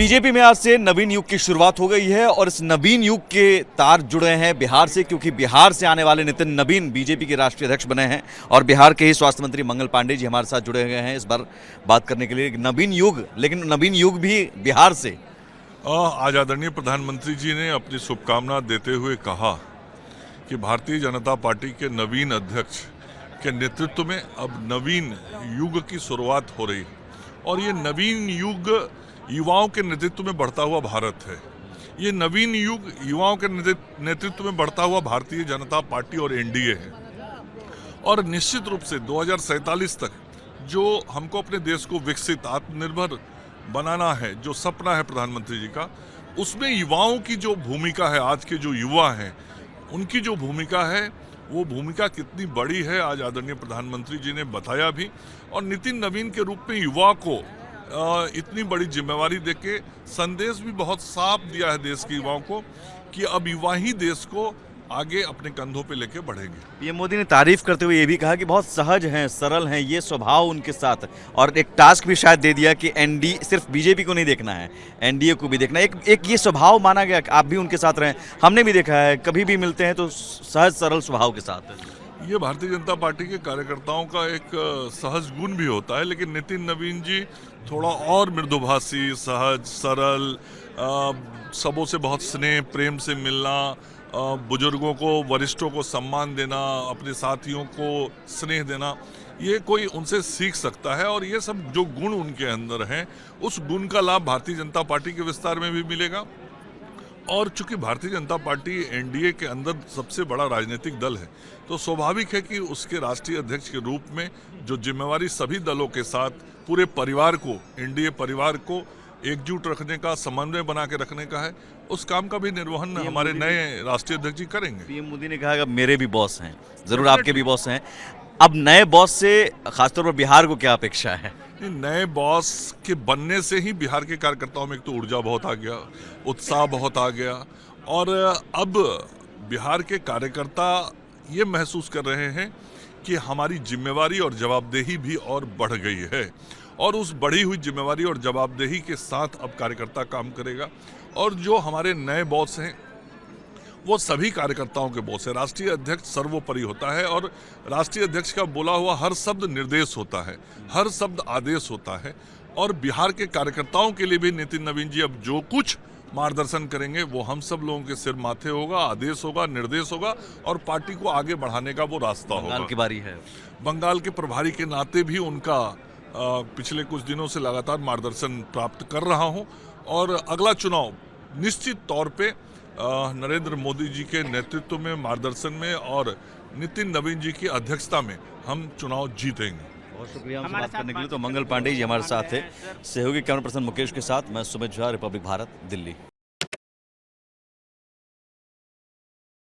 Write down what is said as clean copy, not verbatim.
BJP में आज से नवीन युग की शुरुआत हो गई है और इस नवीन युग के तार जुड़े हैं बिहार से, क्योंकि बिहार से आने वाले नितिन नवीन बीजेपी के राष्ट्रीय अध्यक्ष बने हैं और बिहार के ही स्वास्थ्य मंत्री मंगल पांडे जी हमारे साथ जुड़े हुए हैं इस बार बात करने के लिए। नवीन युग, लेकिन नवीन युग भी बिहार से। आज आदरणीय प्रधानमंत्री जी ने अपनी शुभकामना देते हुए कहा कि भारतीय जनता पार्टी के नवीन अध्यक्ष के नेतृत्व में अब नवीन युग की शुरुआत हो रही और ये नवीन युग युवाओं के नेतृत्व में बढ़ता हुआ भारत है। ये नवीन युग युवाओं के नेतृत्व में बढ़ता हुआ भारतीय जनता पार्टी और एनडीए है। और निश्चित रूप से 2047 तक जो हमको अपने देश को विकसित आत्मनिर्भर बनाना है, जो सपना है प्रधानमंत्री जी का, उसमें युवाओं की जो भूमिका है, आज के जो युवा हैं उनकी जो भूमिका है, वो भूमिका कितनी बड़ी है आज आदरणीय प्रधानमंत्री जी ने बताया भी। और नितिन नवीन के रूप में युवा को इतनी बड़ी जिम्मेवारी देके संदेश भी बहुत साफ दिया है देश के युवाओं को कि अब युवा ही देश को आगे अपने कंधों पे लेके बढ़ेंगे। पीएम मोदी ने तारीफ करते हुए ये भी कहा कि बहुत सहज हैं, सरल हैं, ये स्वभाव उनके साथ, और एक टास्क भी शायद दे दिया कि एनडीए सिर्फ बीजेपी को नहीं देखना है, एनडीए को भी देखना है। एक ये स्वभाव माना गया कि आप भी उनके साथ रहें। हमने भी देखा है, कभी भी मिलते हैं तो सहज सरल स्वभाव के साथ। ये भारतीय जनता पार्टी के कार्यकर्ताओं का एक सहज गुण भी होता है, लेकिन नितिन नवीन जी थोड़ा और मृदुभाषी, सहज सरल, सबों से बहुत स्नेह प्रेम से मिलना, बुजुर्गों को, वरिष्ठों को सम्मान देना, अपने साथियों को स्नेह देना, ये कोई उनसे सीख सकता है। और ये सब जो गुण उनके अंदर हैं, उस गुण का लाभ भारतीय जनता पार्टी के विस्तार में भी मिलेगा। और चूंकि भारतीय जनता पार्टी एनडीए के अंदर सबसे बड़ा राजनीतिक दल है, तो स्वाभाविक है कि उसके राष्ट्रीय अध्यक्ष के रूप में जो जिम्मेवारी सभी दलों के साथ पूरे परिवार को, एनडीए परिवार को एकजुट रखने का, समन्वय बना के रखने का है, उस काम का भी निर्वहन हमारे नए राष्ट्रीय अध्यक्ष जी करेंगे। पीएम मोदी ने कहा कि मेरे भी बॉस हैं, जरूर आपके भी बॉस हैं। अब नए बॉस से खासतौर पर बिहार को क्या अपेक्षा है? नए बॉस के बनने से ही बिहार के कार्यकर्ताओं में एक तो ऊर्जा बहुत आ गया, उत्साह बहुत आ गया, और अब बिहार के कार्यकर्ता ये महसूस कर रहे हैं कि हमारी जिम्मेवारी और जवाबदेही भी और बढ़ गई है। और उस बढ़ी हुई जिम्मेवारी और जवाबदेही के साथ अब कार्यकर्ता काम करेगा। और जो हमारे नए बॉस हैं वो सभी कार्यकर्ताओं के बॉस है। राष्ट्रीय अध्यक्ष सर्वोपरि होता है और राष्ट्रीय अध्यक्ष का बोला हुआ हर शब्द निर्देश होता है, हर शब्द आदेश होता है। और बिहार के कार्यकर्ताओं के लिए भी नितिन नवीन जी अब जो कुछ मार्गदर्शन करेंगे वो हम सब लोगों के सिर माथे होगा, आदेश होगा, निर्देश होगा, और पार्टी को आगे बढ़ाने का वो रास्ता होगा। बंगाल की बारी है। बंगाल के प्रभारी के नाते भी उनका पिछले कुछ दिनों से लगातार मार्गदर्शन प्राप्त कर रहा हूं। और अगला चुनाव निश्चित तौर पे नरेंद्र मोदी जी के नेतृत्व में, मार्गदर्शन में और नितिन नवीन जी की अध्यक्षता में हम चुनाव जीतेंगे। बहुत शुक्रिया हमसे बात करने के लिए। तो मंगल पांडे जी हमारे साथ थे। सहयोगी कैमरा पर्सन मुकेश के साथ मैं सुमित झा, रिपब्लिक भारत, दिल्ली।